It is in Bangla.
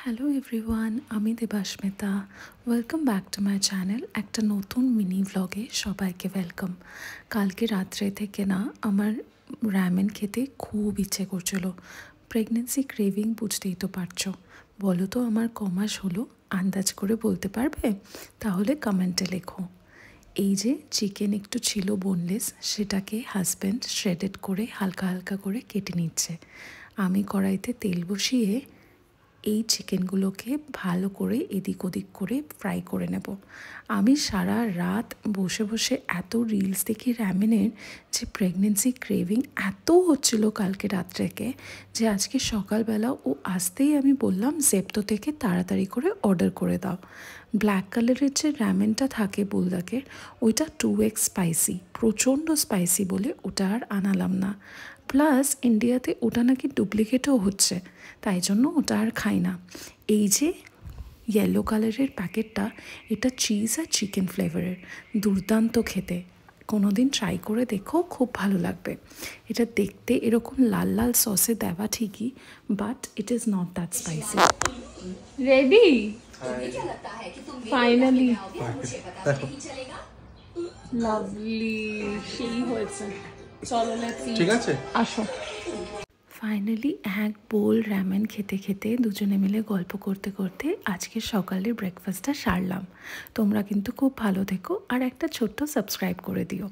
হ্যালো এভরিওয়ান, আমি Debasmita. Welcome back to my channel. একটা নতুন মিনি ভ্লগে সবাইকে ওয়েলকাম। কালকে রাত্রে থেকে না আমার র্যামেন খেতে খুব ইচ্ছে করছিল। প্রেগনেন্সি ক্রেভিং বুঝতেই তো পারছো। বলো তো আমার কমাস হলো, আন্দাজ করে বলতে পারবে? তাহলে কমেন্টে লেখো। এই যে চিকেন একটু ছিল বোনলেস, সেটাকে হাজব্যান্ড শ্রেডেড করে হালকা হালকা করে কেটে নিচ্ছে। আমি কড়াইতে তেল বসিয়ে এই চিকেনগুলোকে ভালো করে এদিক ওদিক করে ফ্রাই করে নেব। আমি সারা রাত বসে বসে এত রিলস দেখি র্যামেনের, যে প্রেগনেন্সি ক্রেভিং এত হচ্ছিল কালকে রাত্রেকে, যে আজকে সকালবেলা ও আসতেই আমি বললাম জেপ্টো থেকে তাড়াতাড়ি করে অর্ডার করে দাও। ব্ল্যাক কালারের যে র্যামেনটা থাকে বুলডকের, ওইটা 2x স্পাইসি, প্রচণ্ড স্পাইসি বলে ওটা আর আনালাম না। প্লাস ইন্ডিয়াতে ওটা নাকি ডুপ্লিকেটও হচ্ছে, তাই জন্য ওটা আর খাই না। এই যে ইয়েলো কালারের প্যাকেটটা, এটা চিজ আর চিকেন ফ্লেভারের, দুর্দান্ত খেতে। কোনো দিন ট্রাই করে দেখো, খুব ভালো লাগবে। এটা দেখতে এরকম লাল লাল সসে দেওয়া ঠিকই, but it is not that spicy. Ready finally, lovely, সেই হয়েছে। চলো লেটস ইট। ঠিক আছে, আসো। ফাইনালি এক বোল র্যামেন খেতে খেতে দুজনে মিলে গল্প করতে করতে আজকে সকালের ব্রেকফাস্টটা সারলাম। তোমরা কিন্তু খুব ভালো থেকো আর একটা ছোট্ট সাবস্ক্রাইব করে দিও।